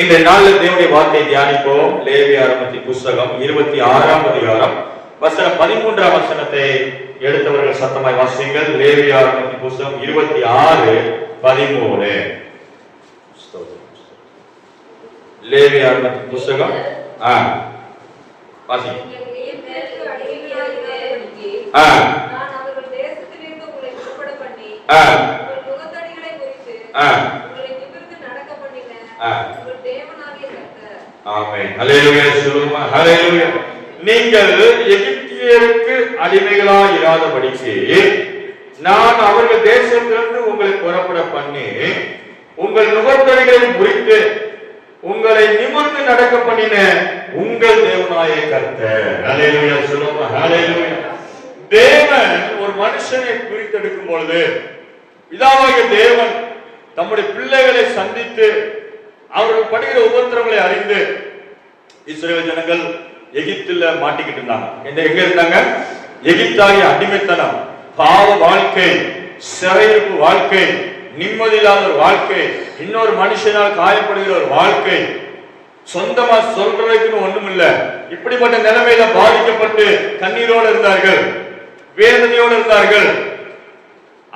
இந்த நாளில் தேவனுடைய வார்த்தையை தியானிப்போம். லேவியராகமத்தின் புஸ்தகம் 26ஆம் அதிகாரம் வசனம் 13ஆம் வசனத்தை எடுத்தவர்கள் சத்தமாய் வாசியுங்கள். லேவியராகமத்தின் புஸ்தகம் 26:13. லேவியராகமத்தின் புஸ்தகம் வாசிங்க. நீங்கள் எகிப்தியருக்கு அடிமைகளாய் இராதபடிக்கு நான் அவர்கள் தேசத்திலிருந்து உங்களை புறப்பட பண்ணி உங்கள் நுகத்தடிகளை முறித்து உங்களை நிமிர்ந்து நடக்க பண்ணின உங்கள் தேவனாய கர்த்தர். ஹல்லேலூயா சொல்லுங்க. ஹல்லேலூயா. தேவன் ஒரு மனுஷனை பிரித்தெடுக்கும் பொழுது பிதாவாகிய தேவன் தம்முடைய பிள்ளைகளை சந்தித்து அவர்கள் படுகிற உபத்திரங்களை அறிந்து இஸ்ரவேல் ஜனங்கள் எகிப்தில் மாட்டிக்கிட்டு இருந்தாங்க. எங்க இருந்தாங்க? எகிப்தாகிய அடிமைத்தனம், பாவ வாழ்க்கை, சிறையிருப்பு வாழ்க்கை, நிம்மதி இல்லாத ஒரு வாழ்க்கை, இன்னொரு மனுஷனால் காயப்படுகிற ஒரு வாழ்க்கை, சொந்தமா சொல்றதுக்கு ஒண்ணும் இல்ல. இப்படிப்பட்ட நிலைமையில பாதிக்கப்பட்டு கண்ணீரோடு இருந்தார்கள், வேதனையோடு இருந்தார்கள்.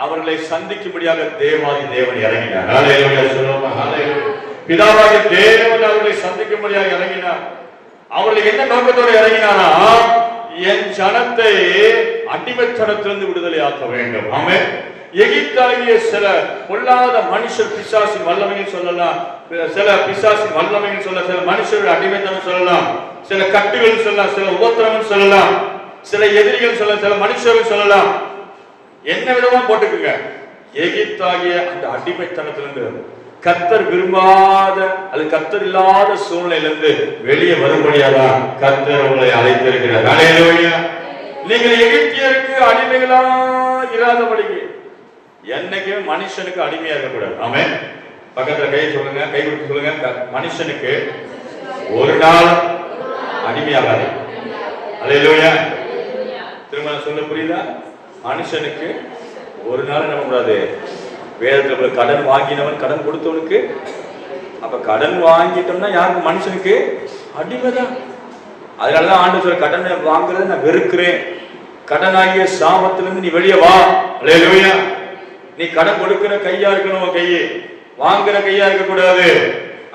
அவர்களை சந்திக்கும்படியாக தேவாதி தேவன் இறங்கினார். ஹல்லேலூயா சொல்லுங்க. ஹல்லேலூயா. பிதாவாகிய தேவன் அவர்களை சந்திக்கும்படியாக இறங்கினார். அவர்கள் என்ன நோக்கத்தோடு இறங்கினாரா? என் ஜனத்தை அடிமைத்தனத்திலிருந்து விடுதலை ஆக்க வேண்டும். ஆமென். எகிப்தாகிய சில பொல்லாத மனுஷர் பிசாசின் வல்லமையில் சொல்லலாம், சில பிசாசின் வல்லமையில் சொல்ல, சில மனுஷர்கள் அடிமைத்தனம் சொல்லலாம், சில கட்டுகள் சொல்லலாம், சில உபத்திரங்கள் சொல்லலாம், சில எதிரிகள் சொல்லலாம், சில மனுஷர்கள் சொல்லலாம். என்ன விதமா போட்டுக்குங்க. எகிப்தாகிய அந்த அடிமைத்தனத்திலிருந்து கர்த்தர் விரும்பாத அல்லது கர்த்தர் இல்லாத சூழ்நிலையிலிருந்து வெளியே வரும்படியாதான் கர்த்தர் உங்களை அழைத்திருக்கிறார். ஹல்லேலூயா. நீங்கள் எகிப்தியருக்கு அடிமைகளா இராதபடிக்கு. என்னைக்குமே மனுஷனுக்கு அடிமையா இருக்கக்கூடாது. ஆமென். பக்கத்துல கை சொல்லுங்க, கை கொடுத்து சொல்லுங்க, மனுஷனுக்கு ஒரு நாள் அடிமையாகாது. ஹல்லேலூயா. திரும்ப சொல்ல புரியுதா? மனுஷனுக்கு ஒரு நாள் என்ன கூடாது. வேதத்துல கடன் வாங்கினவன் கடன் கொடுத்தவனுக்கு, அப்ப கடன் வாங்கிட்டோம்னா யாருக்கு? மனுஷனுக்கு அடிமைதான். அதனாலதான் ஆண்டு சொல்ற கடனை வாங்குறத நான் வெறுக்கிறேன், கடனாகிய சாபத்திலிருந்து நீ வெளியே வா. ஹல்லேலூயா. நீ கடன் கொடுக்கிற கையா இருக்கணும், கையை வாங்குற கையா இருக்க கூடாது.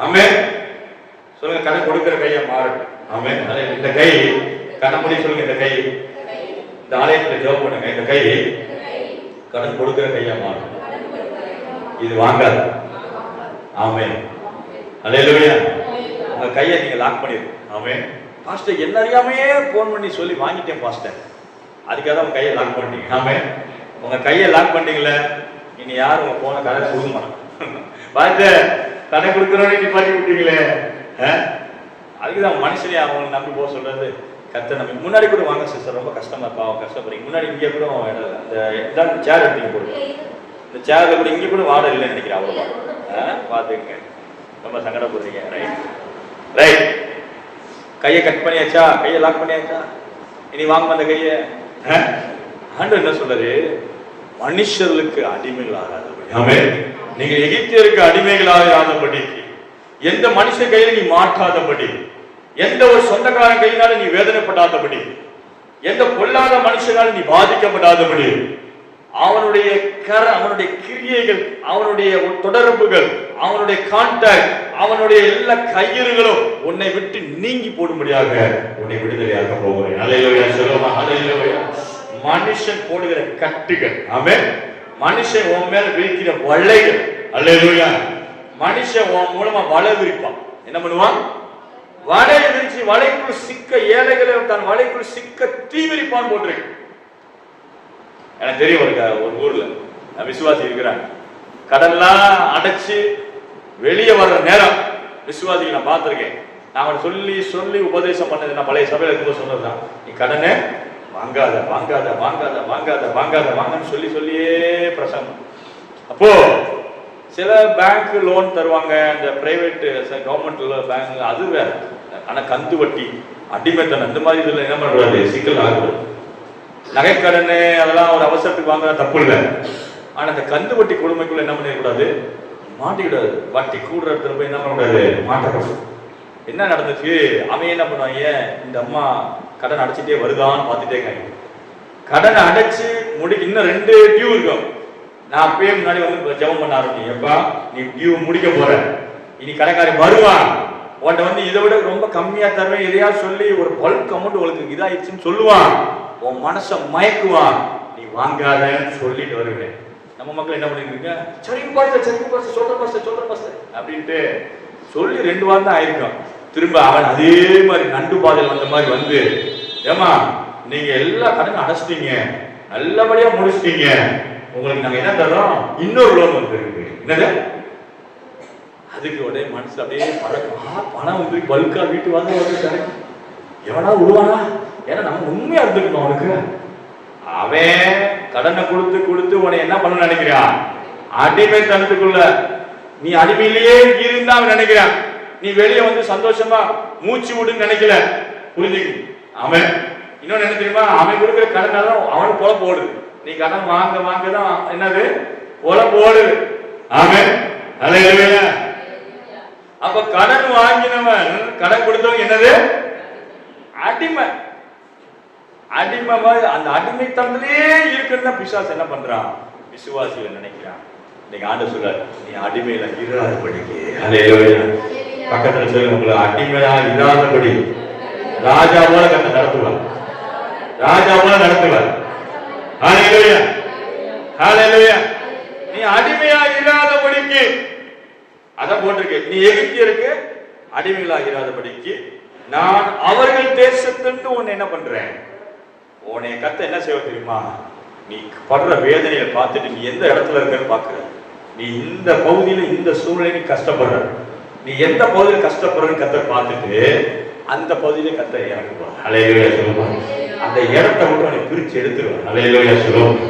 ஆமென் சொல்லுங்க. கடன் கொடுக்கிற கையா மாறட்டும். ஆமென். இந்த கை கடன் முடி சொல்லுங்க. இந்த கை இந்த ஆலயத்துல ஜெபம் பண்ணுங்க. இந்த கை கடன் கொடுக்கிற கையா மாறும். இது வாங்காது. ஆமென். ஹல்லேலூயா. உங்க கையை நீங்க லாக் பண்ணிருங்க. ஆமென். பாஸ்டர் என்ன அறியாமையே போன் பண்ணி சொல்லி வாங்கிட்டேன் பாஸ்டர், அதுக்காக தான் உங்க கையை லாக் பண்ணிட்டீங்க. ஆமென். உங்க கையை லாக் பண்ணிட்டீங்களே, இனி யாரும் உங்க போன கடை கொடுக்க மாட்டாங்க. பார்த்து கடை கொடுக்குறோன்னு நீ பண்ணி விட்டீங்களே. அதுக்குதான் மனுஷனே அவங்க நம்பி போக சொல்றது. கத்த நம்பி முன்னாடி கூட வாங்க சிஸ்டர், ரொம்ப கஷ்டமா பாவம் கஷ்டப்படுறீங்க. முன்னாடி இங்கே கூட அந்த சேர் எடுத்தீங்க போடுங்க. இந்த சேர்ல கூட இங்கே கூட வாடகை இல்லைன்னு நினைக்கிறேன். அவ்வளோதான். பார்த்துங்க, ரொம்ப சங்கடப்படுறீங்க. Right right. கையை கட் பண்ணியாச்சா? கையை லாக் பண்ணியாச்சா? இனி வாங்க அந்த கையை. ஆண்டவர் என்ன சொல்றாரு? மனுஷர்களுக்கு அடிமைகளாகாதபடி. ஆமென். நீங்க எகிப்தியருக்கு அடிமைகளாகாதபடி, எந்த மனுஷன் கையில நீ மாற்றாதபடி, எந்த ஒரு சொந்தக்காரன் கையினால நீ வேதனைப்படாதபடி, எந்த பொல்லாத மனுஷனால நீ பாதிக்கப்படாதபடி, அவனுடைய அவனுடைய கிரியைகள், அவனுடைய தொடர்புகள், அவனுடைய கான்டாக்ட், அவனுடைய எல்லா கையறுகளும் உன்னை விட்டு நீங்கி போடும்படியாக உன்னை விடுதலையாக போகிறேன். ஹல்லேலூயா சொல்லுமா. ஹல்லேலூயா. மனுஷன் போடுகிற கட்டுகள், ஆமென், மனுஷன் உன் மேல விரிக்கிற வலைகள், ஹல்லேலூயா, மனுஷன் உன் மூலமா வலை விரிப்பான். என்ன பண்ணுவான்? வலையை விரிச்சு வலைக்குள் சிக்க ஏழைகளை தன் வலைக்குள் சிக்க தீவிரிப்பான் போட்டிருக்கு. எனக்கு தெரியும், ஒரு ஊர்ல விசுவாசி இருக்கிறாங்க, கடன்லாம் அடைச்சு வெளியே வர்ற நேரம் விசுவாசிக்கு நான் பார்த்திருக்கேன். நான் சொல்லி சொல்லி உபதேசம் பண்ணது, நான் பழைய சபையில இருக்கும்போது சொன்னதுதான், நீ கடனை வாங்காத வாங்காத வாங்காத வாங்காத வாங்காத வாங்கன்னு சொல்லி சொல்லியே பிரசங்கம். அப்போ சில பேங்க் லோன் தருவாங்க, இந்த பிரைவேட் கவர்மெண்ட் பேங்க் அது வேற. ஆனா கந்து வட்டி, அடிமைத்தனம், இந்த மாதிரி இதுல என்ன பண்றாரு? சிக்கல் ஆகுது. நகைக்கடன் அதெல்லாம் ஒரு அவசரத்துக்கு வாங்க தப்பு இல்லை. ஆனா இந்த கந்து வட்டி கொடுமைக்குள்ள என்ன பண்ணிடக்கூடாது? மாட்டிக்கிடாது. வட்டி கூடுற இடத்துல போய் என்ன பண்ணக்கூடாது, மாட்டக்கூடாது. என்ன நடந்துச்சு, அவன் என்ன பண்ணுவாங்க, இந்த அம்மா கடன் அடைச்சிட்டே வருதான்னு பார்த்துட்டே கடனை அடைச்சு இன்னும் 2 டியூ இருக்கும். நான் அப்பயே முன்னாடி வந்து ஜெபம் பண்ண ஆரம்பிச்சேன். எப்பா நீ டியூ முடிக்க போற, இனி கடைக்காரி வருவான், உன்கிட்ட இதை விட ரொம்ப கம்மியா தருவேன் எதையா சொல்லி ஒரு பல்க் அமௌண்ட் உங்களுக்கு இதாயிடுச்சுன்னு சொல்லுவான், உன் மனசை மயக்குவான், நீ வாங்காதன்னு சொல்லிட்டு வருவேன். நம்ம மக்கள் என்ன பண்ணிருக்கீங்க, சரிங்க பாஸ்டர் சொல்ற பாஸ்டர் அப்படின்ட்டு சொல்லி 2 வாரம் தான் ஆயிருக்கும். திரும்ப அவன் அதே மாதிரி நண்டு பாதையில் வந்த மாதிரி வந்து, ஏமா நீங்க எல்லா கடனும் அடைச்சிட்டீங்க, நல்லபடியா முடிச்சிட்டீங்க, உங்களுக்கு நாங்க என்ன தர்றோம், இன்னொரு லோன் வந்துருக்கு. என்னது அதுக்கு உடனே மனசு அப்படியே பணம் வந்து பல்கா வீட்டு வந்து கிடைக்கும். எவனா விடுவானா, ஏன்னா நம்ம உண்மையா இருந்துக்கணும். அவனுக்கு அவன் கடனை கொடுத்து கொடுத்து உன்னை என்ன பண்ண நினைக்கிறான், அடிமை தனத்துக்குள்ள நீ அடிமையிலேயே இருந்தா அவன் நினைக்கிறான். நீ வெளியே வந்து சந்தோஷமா மூச்சு விடுன்னு நினைக்கல, புரிஞ்சுக்கு. அவன் இன்னொன்னு என்ன தெரியுமா, அவன் கொடுக்குற கடனால அவனுக்கு பொழப்பு ஓடுது. நீ கடன் வாங்க வாங்க தான் என்னது பொழப்பு ஓடுது. அவன் அல்லேலூயா. அப்ப கடன் வாங்கினவன், கடன் கொடுத்தவங்க என்னது, அடிமை. அடிமை மாதிரி அந்த அடிமைத்தனத்திலே இருக்குன்னு பிசாசு என்ன பண்றான், விசுவாசிகள் நினைக்கிறான். நீங்க ஆண்டவர் சொல்றாரு, நீ அடிமையில இராதபடிக்கு. அல்லேலூயா. பக்கத்துல சொல்லுங்க, உங்களை அடிமையா இராதபடி ராஜாவோட கத்த நடத்துவார், ராஜாவோட நடத்துவார். அல்லேலூயா, அல்லேலூயா. நீ அடிமையா இராதபடிக்கு, அதான் போட்டிருக்கு, நீ எகிப்தியருக்கு அடிமைகளா இராதபடிக்கு நான் அவர்கள் தேசத்திலிருந்து உன்னை என்ன பண்றேன், உன்னை கத்த என்ன செய்வ தெரியுமா, நீ படுற வேதனையை பார்த்துட்டு நீ எந்த இடத்துல இருக்கன்னு பாக்குற, நீ இந்த பகுதியில இந்த சூழ்நிலை நீ கஷ்டப்படுற, நீ எந்த பகுதியில் கஷ்டப்படுறன்னு கத்த பார்த்துட்டு அந்த பகுதியில கத்த இறக்குவார். அல்லேலூயா சொல்லுவாங்க. அந்த இடத்தை விட்டு அவனை பிரிச்சு எடுத்துருவார். அல்லேலூயா சொல்லுவாங்க.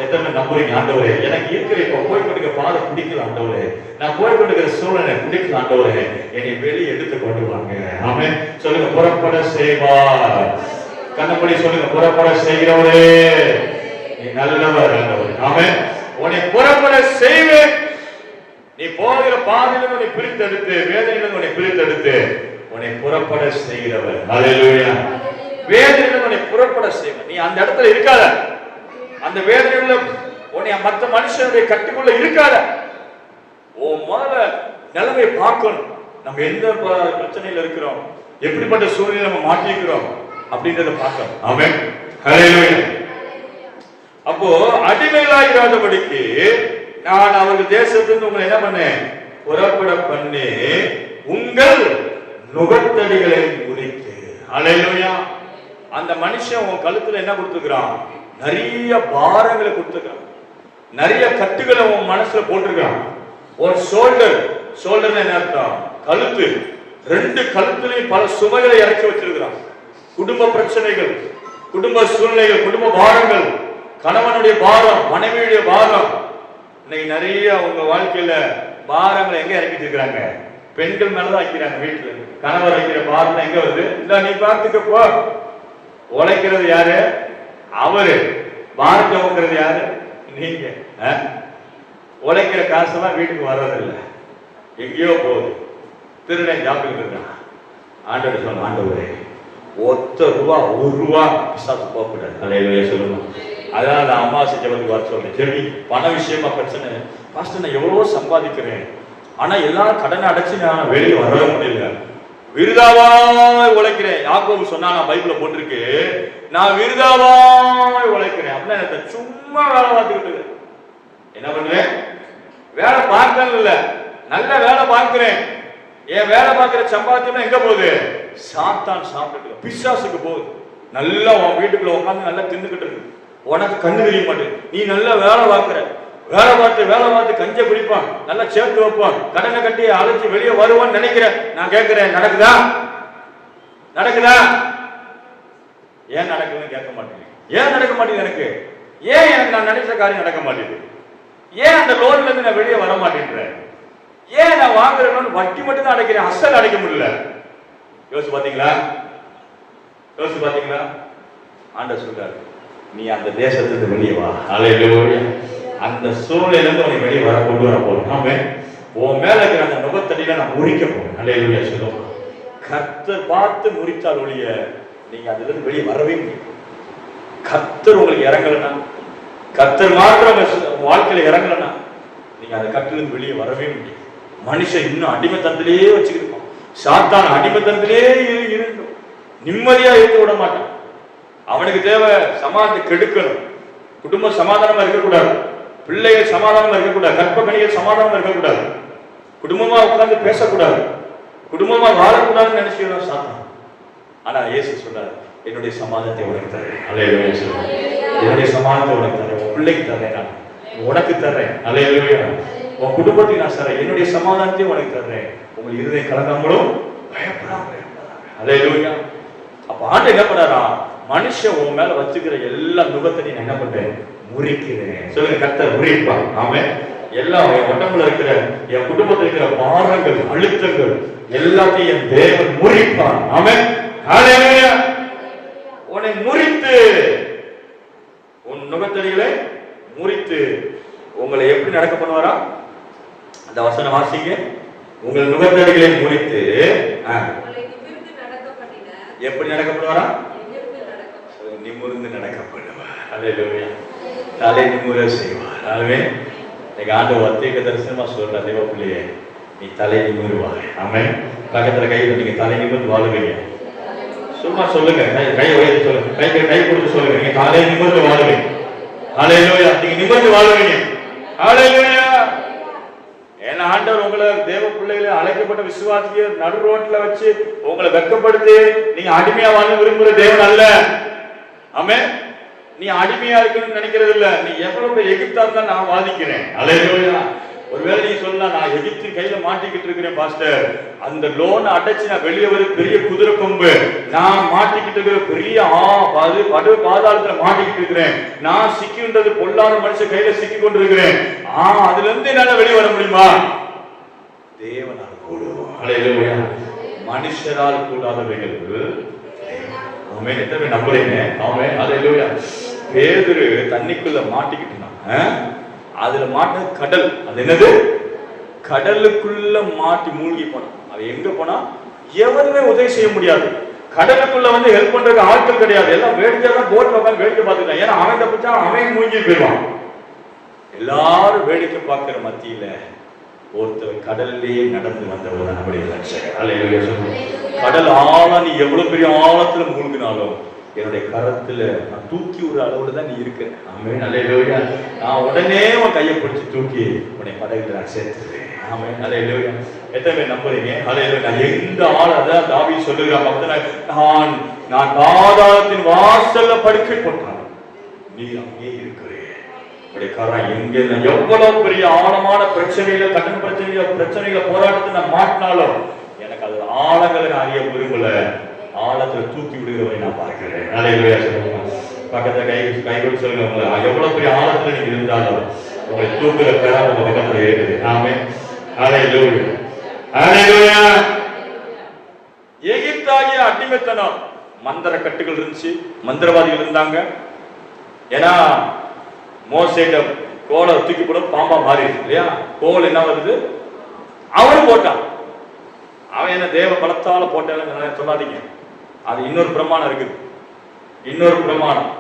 எத்தனை நம்புறீங்க, ஆண்டவரே எனக்கு இருக்கிற இப்ப போய்கொண்டிருக்க பாதை பிடிக்கல ஆண்டவரே, நான் போய்கொண்டிருக்கிற சூழ்நிலை பிடிக்கல ஆண்டவரே, என்னை வெளியே எடுத்து கொண்டு வாங்க. ஆமென் சொல்லுங்க. புறப்பட செய்வார். கண்ணப்படி சொல்லுங்க, புறப்பட செய்கிறவரே நீ நல்லவர் ஆண்டவரே. ஆமென். உன்னை புறப்பட செய்வேன். நீ போகிற பாதையிலிருந்து உன்னை பிரித்தெடுத்து, வேதனையிலிருந்து உன்னை பிரித்தெடுத்து உன்னை புறப்பட செய்கிறவர். அல்லேலூயா. வேதனையிலிருந்து உன்னை புறப்பட செய்வேன். நீ அந்த இடத்துல இருக்காத, அந்த வேதனையுள்ள உன்னை மற்ற மனுஷனுடைய கட்டுக்குள்ள இருக்காத. ஓ முதல்ல நிலைமை பார்க்கணும். நம்ம எந்த பிரச்சனையில இருக்கிறோம், எப்படிப்பட்ட சூழ்நிலை நம்ம மாட்டிக்கிறோம் அப்படின்றத பார்க்கணும். ஆமென். ஹல்லேலூயா. அப்போ அடிமைகளாயிராதபடிக்கு நான் அவர்கள் தேசத்திலிருந்து உங்களை என்ன பண்ணேன், புறப்பட பண்ணி உங்கள் நுகத்தடிகளை முறித்து. ஹல்லேலூயா. அந்த மனுஷன் உன் கழுத்துல என்ன கொடுத்துக்கிறான், நிறைய பாரங்களை கொடுத்துக்கிறான், நிறைய கட்டுகளை உன் மனசுல போட்டிருக்கான். ஒரு ஷோல்டர் என்ன அர்த்தம், கழுத்து. 2 கழுத்துலையும் பல சுமைகளை இறக்கி வச்சிருக்கிறான். குடும்ப பிரச்சனைகள், குடும்ப சூழ்நிலைகள், குடும்ப பாரங்கள், கணவனுடைய பாரம், மனைவியுடைய பாரம். இன்னைக்கு நிறைய உங்க வாழ்க்கையில பாரங்களை எங்க இறக்கிட்டு இருக்கிறாங்க, பெண்கள் மேலதான் வைக்கிறாங்க. வீட்டுல கணவர் வைக்கிற பாரம் எங்க வருது, இல்ல நீ பார்த்துக்க போ. உழைக்கிறது யாரு, அவரு. பாரத்தை வைக்கிறது யாரு, நீங்க. உழைக்கிற காசெல்லாம் வீட்டுக்கு வர்றதில்லை, எங்கேயோ போகுது. திருடன் ஜாப்பிட்டு இருக்கான். ஆண்டவர் சொல்ல, ஆண்டவரே ₹1 1 பிசாசு போகக்கூடாது. அல்லேலூயா சொல்லணும். அதான் அந்த அமாவாசை ஜெபத்துக்கு வர சொல்றேன். சரி, பண விஷயமா பிரச்சனை, பாஸ்டர் நான் எவ்வளவோ சம்பாதிக்கிறேன், ஆனா எல்லாரும் கடனை அடைச்சு நான் வெளியே வரவே முடியல, விருதாவாய் உழைக்கிறேன். யாக்கோபு சொன்னா, நான் பைபிள்ல போட்டிருக்கு, நான் விருதாவாய் உழைக்கிறேன் அப்படின்னா எனக்கு சும்மா வேலை பார்த்துக்கிட்டு என்ன பண்ணுவேன், வேலை பார்க்கல இல்ல, நல்ல வேலை பார்க்கிறேன். என் வேலை பார்க்கிற சம்பாத்தியம் எங்க போகுது, சாத்தான் சாப்பிட்டு பிசாசுக்கு போகுது. நல்லா உன் வீட்டுக்குள்ள உட்காந்து நல்லா தின்னுக்கிட்டு இருக்கு, உனக்கு கண்ணு தெரிய மாட்டேங்குது. நீ நல்லா வேலை பார்க்கிற, வேலை பார்த்து கஞ்ச பிடிப்பான், நல்லா சேர்த்து வைப்பான், கடனை கட்டி அழைச்சி வெளியே வருவான்னு நினைக்கிறேன். நான் கேட்கிறேன், நடக்குதா? ஏன் நடக்குதுன்னு கேட்க மாட்டேங்குது. ஏன் நடக்க மாட்டேங்குது எனக்கு? ஏன் எனக்கு நான் நினைச்ச காரியம் நடக்க மாட்டேங்குது? ஏன் அந்த லோன்ல இருந்து நான் வெளியே வர மாட்டேன்றேன்? ஏன் நான் வாங்குற லோன் வட்டி மட்டும் தான் அடைக்கிறேன், அசல் அடைக்க முடியல? யோசிச்சு பாத்தீங்களா? ஆண்டவர் சொல்றாரு, நீ அந்த தேசத்துக்கு வெளியே வா. அல்லேலூயா. அந்த சூழ்நிலையிலிருந்து உன்னை வெளியே கொண்டு வர போறோம். ஆமென். உன் மேல இருக்கிற அந்த நுகத்தடியில நான் முறிக்க போறேன். அல்லேலூயா சொல்லுவோம். கர்த்தர் பார்த்து முறித்தால் ஒழிய நீங்க அதுல இருந்து வெளியே வரவே முடியும். கர்த்தர் உங்களுக்கு இறங்கலன்னா, கர்த்தர் மாத்திரம் உங்க வாழ்க்கையில இறங்கலன்னா நீங்க அந்த கட்டிலிருந்து வெளியே வரவே முடியும். மனுஷன் இன்னும் அடிமைத்தனத்திலேயே வச்சுக்கிருப்பான். சாத்தான் அடிமைத்தனத்திலேயே இருந்தோம், நிம்மதியா இருக்க விட மாட்டான். அவனுக்கு தேவை சமாதானத்தை கெடுக்கணும். குடும்பம் சமாதானமா இருக்கக்கூடாது, பிள்ளைகள் சமாதானமா இருக்கக்கூடாது, கற்பகணிகள் சமாதானமா இருக்கக்கூடாது, குடும்பமா உட்கார்ந்து பேசக்கூடாது, குடும்பமா வாழக்கூடாதுன்னு நினைச்சுதான் சாத்தான். ஆனா இயேசு சொல்றாரு, என்னுடைய சமாதானத்தை உனக்கு தரேன். அல்லேலூயா சொல்றாரு. என்னுடைய சமாதானத்தை உனக்கு தரேன், உன் பிள்ளைக்கு தரேன், நான் உனக்கு தர்றேன். அல்லேலூயா. உன் குடும்பத்துக்கு நான் தரேன், என்னுடைய சமாதானத்தையும் உனக்கு தர்றேன். உங்கள் இருதயம் கலங்காமலும் பயப்படாம. அல்லேலூயா. அப்ப ஆண்டு என்ன பண்ணாரா, மனுஷன் உன் மேல வச்சுக்கிற எல்லா நுகத்தையும் நான் என்ன பண்றேன், முறிக்கிறேன். சொல்லுங்க, கர்த்தர் முறிப்பான். ஆமென். எல்லாம் என் உடம்புல இருக்கிற, என் குடும்பத்தில் இருக்கிற பாரங்கள், அழுத்தங்கள் எல்லாத்தையும் என் தேவன் முறிப்பான். ஆமென். ஹல்லேலூயா. உன்னை முறித்து, உன் நுகத்தடிகளை முறித்து உங்களை எப்படி நடக்க பண்ணுவாரா? அந்த வசனம் வாசிங்க. உங்கள் நுகத்தடிகளை முறித்து எப்படி நடக்க பண்ணுவாரா? நிமிர்ந்து நடக்க பண்ணுவார். அல்லேலூயா. தலை நிமிர செய்வார். ஆமென். இன்னைக்கு ஆண்டவர் அத்தேக தரிசனமா சொல்ற தேவ பிள்ளையே, நீ தலை நிமிருவாய். ஆமென். பக்கத்துல கை நீங்க தலை நிமிர்ந்து வாழுவீங்க. சும்மா சொல்லுங்க, கை உயர்த்தி சொல்லுங்க, கை கொடுத்து சொல்லுங்க, நீங்க தலை நிமிர்ந்து வாழுவீங்க. அல்லேலூயா. நீங்க நிமிர்ந்து வாழுவீங்க. அல்லேலூயா. ஏன்னா ஆண்டவர் உங்களை தேவ பிள்ளைகளை அழைக்கப்பட்ட விசுவாசிய நடு ரோட்ல வச்சு உங்களை வெட்கப்படுத்தி நீங்க அடிமையா வாழ விரும்புற தேவன் அல்ல. ஆமென். நீ அடிமையா இருக்கணும்னு நினைக்கிறது இல்ல. நீ எவ்வளவு எகிப்தா இருந்தா நான் வாதிக்கிறேன். அல்லேலூயா. ஒருவேளை நீ சொல்லலாம், நான் எகிப்தின் கையில மாட்டிக்கிட்டு இருக்கிறேன் பாஸ்டர், அந்த லோனை அடைச்சு நான் வெளியே வர பெரிய குதிரை கொம்பு, நான் மாட்டிக்கிட்டு இருக்கிற பெரிய படு பாதாளத்துல மாட்டிக்கிட்டு இருக்கிறேன், நான் சிக்கின்றது பொல்லாத மனுஷன் கையில சிக்கி கொண்டிருக்கிறேன், அதுல இருந்து என்னால வெளியே வர முடியுமா? தேவனால் கூடும். அல்லேலூயா. மனுஷரால் கூடாதவைகள் அவன் எத்தனை நம்புறீங்க? அவன் அல்லேலூயா. பேதுரு தண்ணிக்குள்ள மாட்டிக்கிட்டான். அதுல மாட்ட கடல், அது என்னது? கடலுக்குள்ள மாட்டி மூழ்கி போனான். அது எங்க போனா எவருமே உதவி செய்ய முடியாது. கடலுக்குள்ள வந்து ஹெல்ப் பண்றதுக்கு ஆட்கள் கிடையாது. எல்லாம் வேடிக்கைதான் போட்ல உட்காந்து வேடிக்கை பார்த்துக்கலாம். ஏன்னா அவன் தப்பிச்சா அவன் மூழ்கி போயிடுவான். எல்லாரும் வேடிக்கை பார்க்கிற மத்தியில ஒருத்தர் கடல்லே நடந்து வந்தவர் தான் நம்முடைய ரட்சகர். அல்லேலூயா. கடல் ஆழம், நீ எவ்வளவு பெரிய ஆழத்துல மூழ்கினாலும் என்னுடைய கரத்துல நான் தூக்கி ஒரு அளவுல தான் நீ இருக்க. ஆமென். அல்லேலூயா. நான் உடனே உன் கையை பிடிச்சு தூக்கி உன்னை படகுல நான் சேர்த்துறேன். ஆமென். அல்லேலூயா. எத்தனை பேர் நம்புறீங்க? அல்லேலூயா. நான் எந்த ஆள், அதான் தாவீது சொல்லுகிறான், நான் பாதாளத்தின் வாசல்ல படுக்கை போட்டான், நீ அங்கே இருக்கிறேன். உடைய கரம் எங்க, எவ்வளவு பெரிய ஆழமான பிரச்சனையில, கடன் பிரச்சனைகளை போராட்டத்தை நான் மாட்டினாலும் எனக்கு அது ஆழங்களை நான் அறிய விரும்பல. ஆழத்துல தூக்கி விடுகிறவரை நான் பார்க்கிறேன். அல்லேலூயா. சொல்லுங்க, பக்கத்துல கை கொடுத்து சொல்லுங்க, உங்களை எவ்வளவு பெரிய ஆழத்துல நீங்க இருந்தாலும் உங்களை தூக்குற கரம் உங்க பக்கத்துல இருக்குது. ஆமென். அல்லேலூயா. அல்லேலூயா. எகிப்தாகிய அடிமைத்தனம், மந்திர கட்டுகள் இருந்துச்சு, மந்திரவாதிகள் இருந்தாங்க. ஏன்னா மோசேட்ட கோலை தூக்கி போட பாம்பா மாறிடுச்சு இல்லையா? கோல் என்ன வருது, அவன் போட்டான். அவன் என்ன தேவ பலத்தால போட்டாலும் சொல்லாதீங்க. அது இன்னொரு பிரமாணம் இருக்குது. இன்னொரு பிரமாணம்,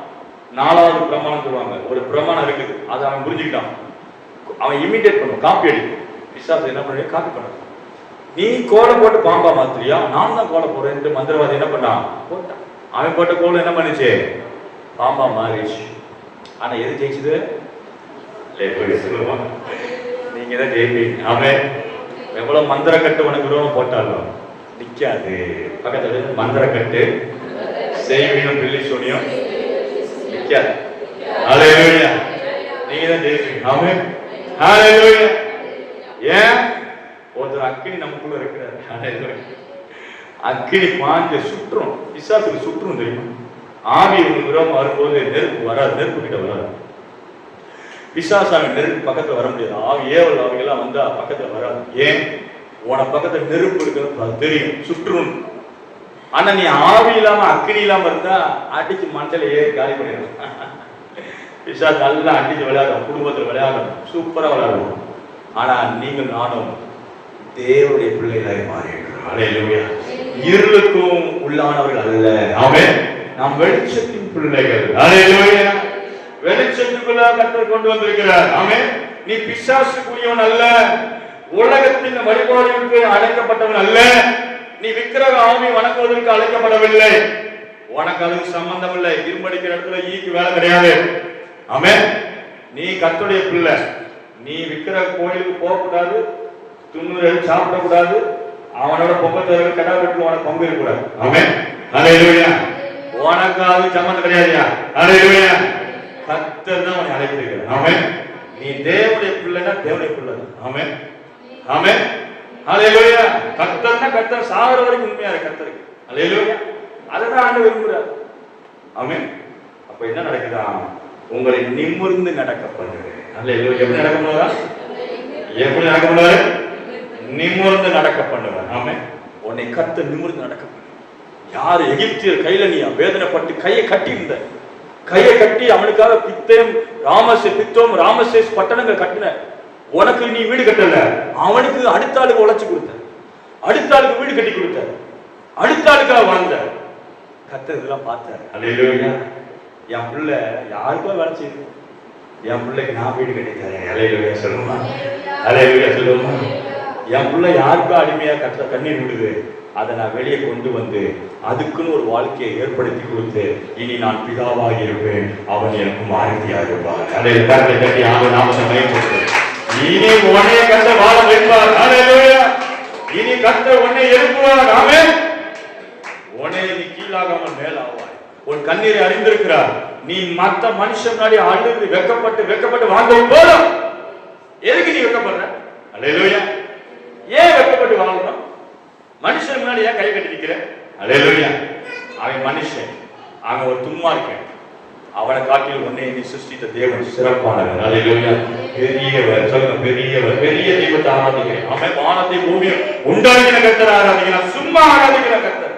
4வது பிரமாணம் சொல்லுவாங்க. ஒரு பிரமாணம் இருக்குது, அதை அவன் புரிஞ்சுக்கிட்டான். அவன் இமிடேட் பண்ணும், காப்பி அடிக்கும். பிசாசு என்ன பண்ணி காப்பி பண்ண, நீ கோலை போட்டு பாம்பா மாத்திரியா, நான் தான் கோலை போடுறேன். மந்திரவாதி என்ன பண்ணான், போட்டான். அவன் போட்ட கோலை என்ன பண்ணுச்சு, பாம்பா மாறிடுச்சு. ஆனா எது ஜெயிச்சது? சொல்லுவாங்க, நீங்க தான் ஜெயிப்பீங்க. அவன் எவ்வளவு மந்திர கட்டு உனக்கு விரோதம் போட்டாலும் நிக்காது. பக்கத்துல மந்திர கட்டு, செய்வினும் பில்லி சூனியம் நிக்காது. அல்லேலூயா. நீங்க தான் ஜெயிப்பீங்க. ஆமென். அல்லேலூயா. ஏன்? ஒருத்தர் அக்கினி நமக்குள்ள இருக்கிறார். அல்லேலூயா. அக்கினி பாஞ்சு சுற்றும், பிசாசுக்கு சுற்றும் தெரியுமா? ஆவி உங்களுக்கு விரோதம் வரும்போது நெருப்பு வராது, நெருப்பு கிட்ட வராது. பிசாசாமி நெருப்பு பக்கத்துல வர முடியாது. ஆவி ஏவல் ஆவிகள்லாம் வந்தா பக்கத்துல வராது. ஏன்? உன பக்கத்துல நெருப்பு இருக்கிறது தெரியும், சுற்றும். ஆனா நீ ஆவி இல்லாம அக்கினி இல்லாம இருந்தா அடிச்சு மண்டல ஏறி காலி பண்ணிடும். பிசாசு நல்லா அடிச்சு விளையாடும், குடும்பத்துல விளையாடும், சூப்பரா விளையாடுவோம். ஆனா நீங்கள் நானும் தேவனுடைய பிள்ளைகளாய் மாறியிருக்கிறோம். அல்லேலூயா. இருளுக்கும் உள்ளானவர்கள் அல்ல. ஆமென். நாம் வெளிச்சத்தின் பிள்ளைகள். அல்லேலூயா. வெளிச்சத்துக்குள்ள கர்த்தர் கொண்டு வந்திருக்கிறார். ஆமென். நீ பிசாசுக்குரியவன் அல்ல, உலகத்தின் வழிபாடுகளுக்கு அழைக்கப்பட்டவன் அல்ல, நீ விக்கிரக ஆவி வணங்குவதற்கு அழைக்கப்படவில்லை. உனக்கு அதுக்கு சம்பந்தம் இல்லை. இரும்படிக்கிற இடத்துல ஈக்கு வேலை கிடையாது. ஆமென். நீ கர்த்தருடைய பிள்ளை. நீ விக்கிரக கோயிலுக்கு போகக்கூடாது, துண்ணூறு சாப்பிடக்கூடாது, அவனோட பொங்கத்தவர்கள் கடா வீட்டுல உனக்கு பங்கு இருக்கக்கூடாது. ஆமென். அல்லேலூயா. உனக்கு அது சம்பந்தம் கிடையாதுயா. அல்லேலூயா. கர்த்தர் தான் உன்னை அழைத்திருக்கிறார். ஆமென். நீ தேவனுடைய பிள்ளைனா தேவனுடைய பிள்ளை. ஆமென். ஆமென். அல்லேலூயா. கர்த்தர்னா கர்த்தர் சாகர வரைக்கும் உண்மையா இருக்கு கர்த்தருக்கு. அல்லேலூயா. அதான் ஆண்டவர் விரும்புறார். ஆமென். அப்ப என்ன நடக்குதா? உங்களை நிமிர்ந்து நடக்க பண்ணுவேன். அல்லேலூயா. எப்படி நடக்க பண்ணுவாரா? எப்படி நடக்க பண்ணுவாரு? நிமிர்ந்து நடக்க பண்ணுவார். ஆமென். உன்னை கர்த்தர் நிமிர்ந்து நடக்க பண்ணுவார். யார் எகிப்தியர் கையில நீ வேதனைப்பட்டு கையை கட்டி இருந்த, கையை கட்டி அவனுக்காக பித்தோம் ராமசேஸ் பட்டணங்கள் கட்டின. உனக்கு நீ வீடு கட்டல, அவனுக்கு அடுத்த ஆளுக்கு உழைச்சு கொடுத்த, அடுத்த ஆளுக்கு வீடு கட்டி கொடுத்த, அடுத்த ஆளுக்காக வாழ்ந்த. கர்த்தர் இதெல்லாம் பார்த்தார். அல்லேலூயா. என் பிள்ளை யாருக்கோ வேலை செய்யுது, என் பிள்ளைக்கு நான் வீடு கட்டி தரேன். அல்லேலூயா சொல்லுமா? அல்லேலூயா சொல்லுமா? என் பிள்ளை யாருக்கோ அடிமையா கண்ணீர் விடுது, அதை நான் வெளியே கொண்டு வந்து அதுக்குன்னு ஒரு வாழ்க்கையை ஏற்படுத்தி கொடுத்து இனி நான் பிதாவாகி இருப்பேன், அவன் எனக்கு மாறுதியா இருப்பான். அதை கட்டி ஆண்டு நாமத்தை பயன்படுத்து. இனி உன்னை கத்த வாழ வைப்பார். அல்லேலூயா. இனி கத்த உன்னை எழுப்புவார். ஆமென். உன்னை நீ கீழாகாமல் மேலாவாய். உன் கண்ணீரை அறிந்திருக்கிறார். நீ மற்ற மனுஷன் முன்னாடி அழுது வெக்கப்பட்டு வாழ்ந்தது போதும். எதுக்கு நீ வெக்கப்படுற? அல்லேலூயா. ஏன் வெக்கப்பட்டு வாழணும்? மனுஷன் முன்னாடி ஏன் கை கட்டி நிக்கிற? அல்லேலூயா. அவன் மனுஷன், அவன் ஒரு தும்மா இருக்கேன். அவனை காட்டில் உன்னை நீ சிருஷ்டித்த தேவன் சிறப்பானவர். அல்லேலூயா. பெரியவர். சொல்லுங்க பெரியவர். பெரிய தெய்வத்தை ஆராதிக்கிறேன். அவன் வானத்தை பூமியை உண்டாக்கின கர்த்தரை ஆராதிக்கிறான். சும்மா ஆராதிக்கிற கர்த்தர்.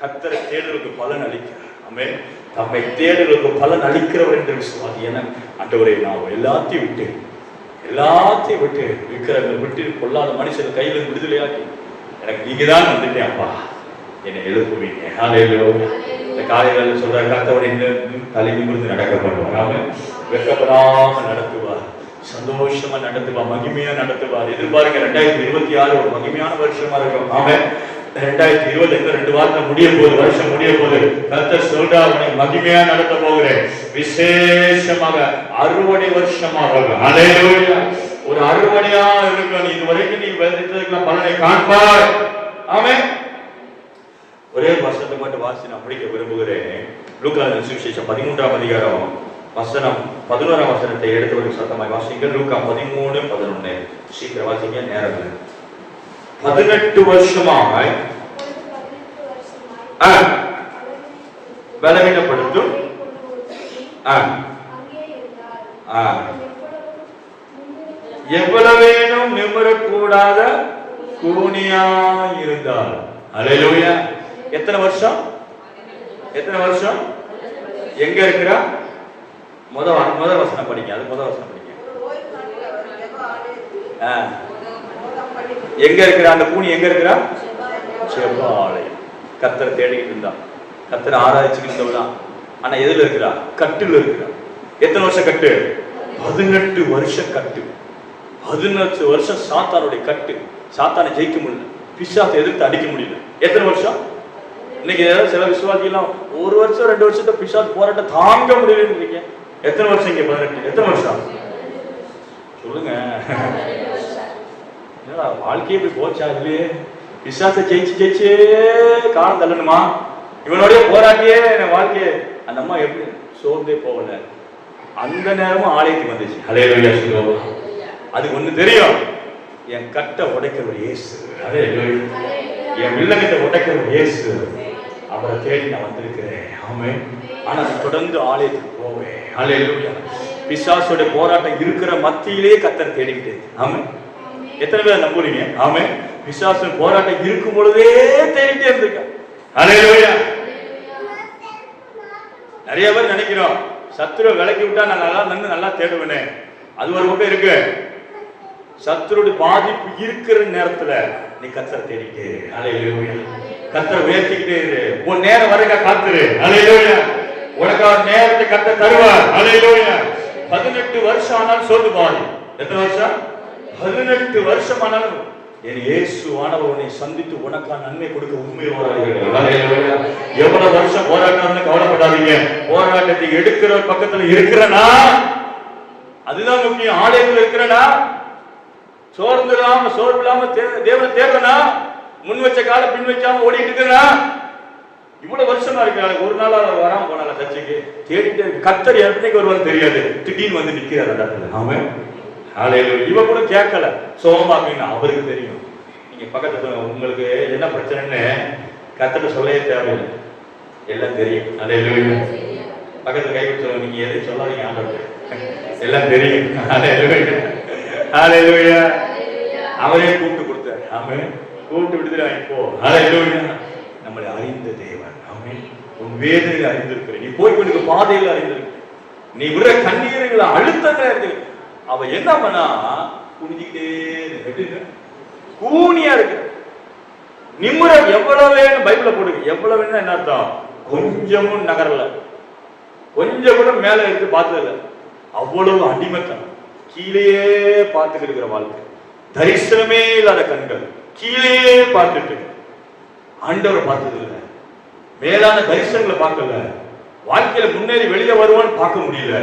கர்த்தரை தேடுவதற்கு பலன் அளிக்கிறார். ஆமென். தம்மை தேடுவதற்கு பலன் அளிக்கிறவர் என்று விசுவாசி. என ஆண்டவரே, நான் எல்லாத்தையும் விட்டு விக்கிரங்கள் விட்டு பொல்லாத மனுஷன் கையில் விடுதலையாக்கி எனக்கு நீங்க தான் வந்துட்டேன் அப்பா, என்னை எழுப்புவீங்க. இந்த காலையில சொல்ற கர்த்தரை தலை நிமிர்ந்து நடக்க பண்ணுவார். அவன் வெக்கப்படாம நடத்துவார், சந்தோஷமா நடத்துவார், மகிமையா நடத்துவார். எதிர்பாருங்க 2026 ஒரு மகிமையான வருஷமா இருக்கும். அவன் 2020 2 வாரத்தை முடிய போகுது, வருஷம் முடிய போகுது. கர்த்தர் சொல்றா, உன்னை மகிமையா நடத்த போகிறேன். விசேஷமாக அறுவடை வருஷமாக அல்லேலூயா. ஒரு அறுவடையா இருக்கும். இது வரைக்கும் நீ விதைத்ததுக்கு பலனை காண்பாய். ஆமென். ஒரே வசனத்தை மட்டும் வாசி நான் படிக்க விரும்புகிறேன். லூக்கா சுவிசேஷம் 13ஆம் அதிகாரம் வசனம் 11ஆம் வசனத்தை எடுத்து சத்தமாய் வாசிங்க. லூக்கா 13:11. சீக்கிரம் வாசிங்க, நேரம் இல்லை. 18 வருஷமாய் பலவீனப்படுத்தும் எவ்வளவேனும் நிமிரக்கூடாத கூனியா இருந்தார். அல்லேலூயா. எத்தனை வருஷம்? எங்க இருக்கிறா? முதல் வசனம் படிங்க. அது முதல் வசனம் படிங்க. எங்க இருக்கிறா அந்த கூனி? எங்க இருக்கிறா? செவ்வாலயம். கர்த்தரை தேடிக்கிட்டு இருந்தா, கர்த்தரை ஆராய்ச்சிக்கிட்டு இருந்தவதான். ஆனா எதுல இருக்கிறா? கட்டுல இருக்கிறா. எத்தனை வருஷம் கட்டு? 18 வருஷம் கட்டு. 18 வருஷம் சாத்தானுடைய கட்டு. சாத்தானை ஜெயிக்க முடியல, பிசாசை எதிர்த்து அடிக்க முடியல. எத்தனை வருஷம்? இன்னைக்கு சில விசுவாசிலாம் 1 வருஷம் 2 வருஷத்தை பிசாசு போராட்டம் தாங்க முடியல. எத்தனை வருஷம் இங்க? 18. எத்தனை வருஷம் சொல்லுங்க. வாழ்க்கையே போய் போச்சா? இதுலயே பிசாசை ஜெயிச்சு காலம் தள்ளணுமா? இவனோடய போராட்டியே என் வாழ்க்கையை. அந்த அம்மா எப்படி சோர்ந்தே போகல. அந்த நேரமும் ஆலயத்துக்கு வந்துச்சு. அல்லேலூயா சொல்லுவோம். அது ஒண்ணு தெரியும், என் கட்டை உடைக்கிறவர் இயேசு. என் வில்லங்கத்தை உடைக்கிறவர் இயேசு. அவரை தேடி நான் வந்திருக்கிறேன். ஆமென். ஆனா தொடர்ந்து ஆலயத்துக்கு போவேன். அல்லேலூயா. பிசாசோட போராட்டம் இருக்கிற மத்தியிலே கர்த்தரை தேடிக்கிட்டு. ஆமென். எத்தனை பேர் நம்புறீங்க? ஆமென். பிசாசு போராட்டம் இருக்கும் பொழுதே தேடிட்டே இருந்திருக்க. அல்லேலூயா. நிறைய பேர் நினைக்கிறோம், சத்துருவை விலக்கி விட்டா நான் நல்லா தேடுவேனே. அது ஒரு பக்கம் இருக்கு. சத்துருடைய பாதிப்பு இருக்கிற நேரத்துல நீ கர்த்தரை தேடிட்டே இரு. ஹல்லேலூயா. கர்த்தரை உயர்த்திக்கிட்டே இரு. உன் நேரம் வரைக்கும் காத்துரு. ஹல்லேலூயா. உனக்கான நேரத்தை கர்த்தர் தருவார். ஹல்லேலூயா. 18 வருஷம் ஆனாலும் சோர்ந்து பாதி. எத்தனை வருஷம்? 18 வருஷம் ஆனாலும் என் இயேசு ஆனவர் உன்னை சந்தித்து உனக்கான நன்மை கொடுக்க உண்மையோடு. எவ்வளவு வருஷம் போராட்டம்னு கவலைப்படாதீங்க. போராட்டத்தை எடுக்கிற பக்கத்துல இருக்கிறனா அதுதான் முக்கியம். ஆலயத்தில் இருக்கிறனா சோர்வு இல்லாம தேவனை தேடுறனா, முன் வச்ச கால பின் வைக்காம ஓடிட்டு இருக்கிறனா, இவ்வளவு வருஷமா இருக்கிறாங்க. ஒரு நாள் வராம போனால சர்ச்சைக்கு தேடிட்டு இருக்கு. கர்த்தர் எப்படிக்கு வருவான்னு தெரியாது, திடீர்னு வந்து நிக்கிறார் அந்த இடத்துல. ஆமென். ஹல்லேலூயா. இவ கூட கேட்கல சோகமா அப்படின்னு அவருக்கு தெரியும். நீங்க பக்கத்துல உங்களுக்கு என்ன பிரச்சனைன்னு கர்த்தர் சொல்லவே தேவையில்லை, எல்லாம் தெரியும். ஹல்லேலூயா. பக்கத்துல கை கொடுத்து நீங்க எதை சொல்லாதீங்க, ஆண்டவரே எல்லாம் தெரியும். ஹல்லேலூயா. ஹல்லேலூயா. அவரே கூப்பிட்டு கொடுத்தார். ஆமென். கூப்பிட்டு விடுதலை இப்போ. ஹல்லேலூயா. நம்மளை அறிந்த தேவன். ஆமென். உன் வேதனையை அறிந்திருக்கிற, நீ போய் கொண்டு பாதையில் அறிந்திருக்க, நீ விடுற கண்ணீர்களை அழுத்தங்களை அறிந்திருக்க. அவ என்ன பண்ணா குனிஞ்சிக்கிட்டே கூனியா இருக்கு. நிம்மர எவ்வளவு பைபிள போடுங்க. எவ்வளவு என்ன அர்த்தம்? கொஞ்சமும் நகரல, கொஞ்சம் கூட மேல எடுத்து பார்த்ததில்ல. அவ்வளவு அடிமத்தம், கீழேயே பார்த்துக்கிட்டு இருக்கிற வாழ்க்கை, தரிசனமே இல்லாத கண்கள், கீழே பார்த்துட்டு ஆண்டவரை பார்த்தது இல்லை, மேலான தரிசனங்களை பார்க்கல, வாழ்க்கையில முன்னேறி வெளியே வருவான்னு பார்க்க முடியல.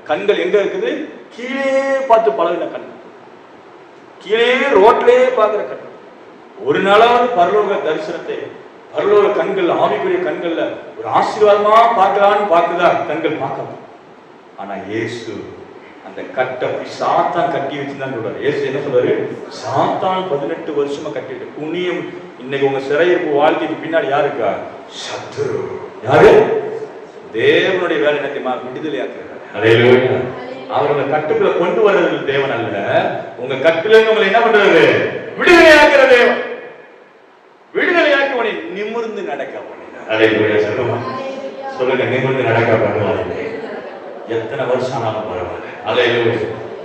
கண்கள் எங்க இருக்குது? கீழே பார்த்து பழகின கண், கீழே ரோட்லயே பார்க்கிற கண். ஒரு நாளாவது பரலோக தரிசனத்தை, பரலோக கண்கள், ஆவிக்குரிய கண்கள்ல ஒரு ஆசீர்வாதமா பார்க்கலான்னு பார்க்குதா கண்கள் பார்க்கணும். ஆனா இயேசு அந்த கட்டை சாத்தான் கட்டி வச்சுதான் சொல்றாரு. இயேசு என்ன சொல்றாரு? சாத்தான் 18 வருஷமா கட்டிட்டு புண்ணியம். இன்னைக்கு உங்க சிறையிருப்பு வாழ்க்கைக்கு பின்னாடி யாருக்கா? சத்துரு. யாரு? தேவனுடைய வேலை என்ன தெரியுமா? விடுதலையாக்குறாரு. ஹல்லேலூயா. அவர்களை கட்டுக்குள்ள கொண்டு வர்றது தேவன் அல்ல, உங்க கட்டுல உங்களை என்ன பண்றது? விடுதலையாக்குற தேவன். விடுதலையாக்கி உன்னை நிமிர்ந்து நடக்க பண்ணினார். ஹல்லேலூயா. சொல்லுங்க, நிமிர்ந்து நடக்க பண்ணுவாங்க. எத்தனை வருஷம் ஆனாலும் பரவாயில்ல. ஹல்லேலூயா.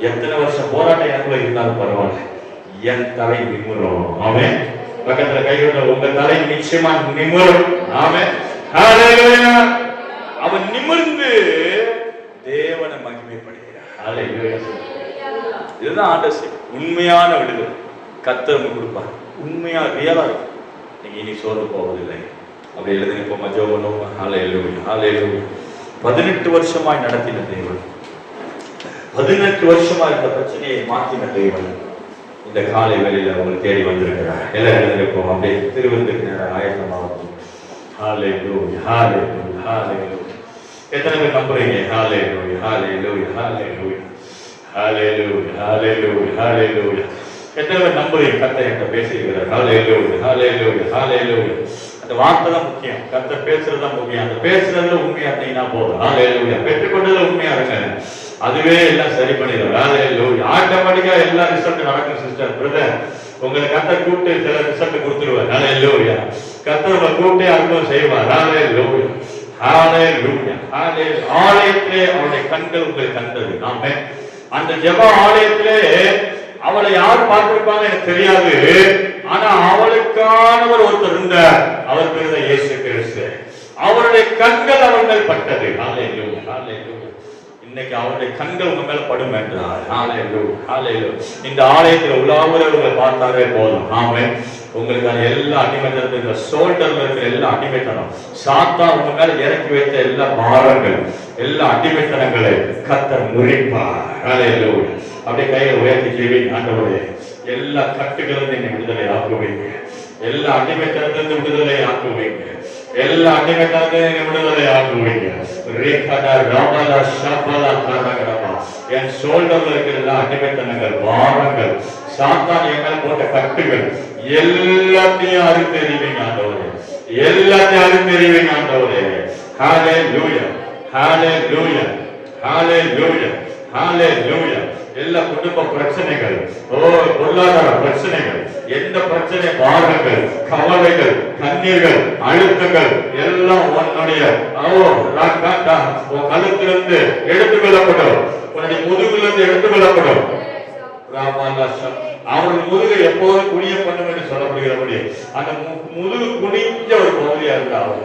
எத்தனை வருஷம் போராட்டம் எனக்குள்ள இருந்தாலும் பரவாயில்ல, என் தலை நிமிரும். ஆமென். பக்கத்துல கையோட உங்க தலை நிச்சயமா நிமிரும். ஆமென். ஹல்லேலூயா. அவன் நிமிர்ந்து தேவனை மகிமைப்படுகிறார். ஹல்லேலூயா. இதுதான் ஆண்டவர் உண்மையான விடுதலை. கர்த்தர் கொடுப்பார். உண்மையா ரியலா இருக்கும். நீங்க இனி சோர்ந்து போவதில்லை. அப்படி எழுதுங்க. இப்போ ஜெபம் பண்ணுவோம். ஹல்லேலூயா. ஹல்லேலூயா. 18 வருஷமாய் நடத்தின தேவன், 18 வருஷமா இந்த பிரச்சனையை மாற்றின தேவன் இந்த காலை வேளையில உங்களுக்கு தேடி வந்திருக்கிறார். எல்லாரும் இருப்போம். அப்படியே திருவிருந்துக்கு நேரம் ஆயத்தமாகும். ஹல்லேலூயா. ஹல்லேலூயா. ஹல்லேலூயா. எத்தனை பேர் நம்புறீங்க? ஹல்லேலூயா. ஹல்லேலூயா. ஹல்லேலூயா. ஹல்லேலூயா. ஹல்லேலூயா. ஹல்லேலூயா. எத்தனை பேர் நம்புறீங்க? கர்த்தர் என்கிட்ட பேசியிருக்கிறார். ஹல்லேலூயா. ஹல்லேலூயா. ஹல்லேலூயா. அந்த வார்த்தை தான் முக்கியம். கர்த்தர் பேசுறது தான் முக்கியம். அந்த பேசுறதுல உண்மையா இருந்தீங்கன்னா போதும். ஹல்லேலூயா. பெற்றுக்கொண்டதுல உண்மையா இருங்க, அதுவே எல்லாம் சரி பண்ணிடும். ஹல்லேலூயா. ஆட்டோமேட்டிக்கா எல்லா ரிசல்ட் நடக்கும். சிஸ்டர், பிரதர், உங்களுக்கு கர்த்தர் கூப்பிட்டு சில ரிசல்ட் கொடுத்துருவார். ஹல்லேலூயா. கர்த்தர் உங்களை கூப்பிட்டே அற்புதம் செய்வார். ஹல்லேலூயா. ஹல்லேலூயா. ஹல்லேலூயா. ஆலயத்திலே அவருடைய கண்கள் உங்களை கண்டது. ஆமென். அந்த ஜெப ஆலயத்திலே அவளை யார் பார்த்திருப்பாங்க எனக்கு தெரியாது. ஆனா அவளுக்கானவர் ஒருத்தர் இருந்தார். அவர் பேர் தான் இயேசு கிறிஸ்து. அவருடைய கண்கள் அவர்கள் பட்டது. ஹல்லேலூயா. ஹல்லேலூயா. இன்னைக்கு அவருடைய கண்கள் உங்க மேல படும் என்றார். ஹல்லேலூயா. ஹல்லேலூயா. இந்த ஆலயத்தில் உலாவுறவங்களை பார்த்தாலே போதும். ஆமென். உங்களுக்கு அந்த எல்லா அடிமைத்தனத்தையும், இந்த ஷோல்டர்ல இருக்கிற எல்லா அடிமைத்தனம், சாத்தான் உங்க மேல இறக்கி வைத்த எல்லா பாரங்கள், எல்லா அடிமைத்தனங்களை கர்த்தர் முறிப்பார். ஹல்லேலூயா. அப்படியே கையை உயர்த்தி ஜெபிங்க. ஆண்டவரே, எல்லா கட்டுகளிலிருந்து என்னை விடுதலை ஆக்குவீங்க, எல்லா அடிமைத்தனத்திலிருந்து விடுதலை ஆக்குவீங்க, எல்லா அடிமைத்தனத்திலிருந்து விடுதலை ஆக்குவீங்க. ரேகடா ராபலா ஷபலா கரகடா. என் ஷோல்டர்ல இருக்கிற எல்லா அடிமைத்தனங்கள், பாரங்கள், சாத்தான் என் மேல போட்ட கட்டுகள் எல்லாத்தையும் அறுத்தெறிவீங்க ஆண்டவரே. எல்லாத்தையும் அறுத்தெறிவீங்க ஆண்டவரே. ஹல்லேலூயா. ஹல்லேலூயா. ஹல்லேலூயா. ஹல்லேலூயா. எல்லா குடும்ப பிரச்சனைகள், பொருளாதார பிரச்சனைகள், எந்த பிரச்சனை, பாரங்கள், கவலைகள், கண்ணீர்கள், அழுத்தங்கள் எல்லாம் உன்னுடைய உன் கழுத்திலிருந்து எடுத்துக்கொள்ளப்படும், உன்னுடைய முதுகிலிருந்து எடுத்துக்கொள்ளப்படும். அவர்கள் முதுகு எப்போதும் குனிய பண்ணும் என்று சொல்லப்படுகிறபடி அந்த முதுகு குனிஞ்ச ஒரு பகுதியா இருந்தா அவர்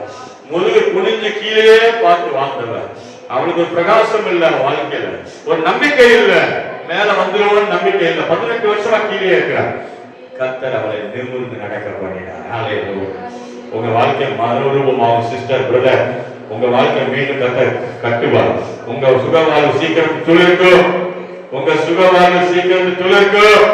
முதுகு குனிஞ்சு கீழே பார்த்து வாழ்ந்தவர். அவளுக்கு ஒரு பிரகாசம் இல்ல, வாழ்க்கையில ஒரு நம்பிக்கை இல்ல, மேல வந்துருவோம் நம்பிக்கை இல்ல. 18 வருஷமா கீழே இருக்கிறார். கர்த்தர் அவளை நிமிர்ந்து நடக்க பண்ணினார். ஹல்லேலூயா. உங்க வாழ்க்கை மறுரூபமாகும் சிஸ்டர், பிரதர். உங்க வாழ்க்கை மீண்டும் கர்த்தர் கட்டுவார். உங்க சுகவாழ்வு சீக்கிரம் துளிர்க்கும். உங்க சுகவாழ்வு சீக்கிரம் துளிர்க்கும்.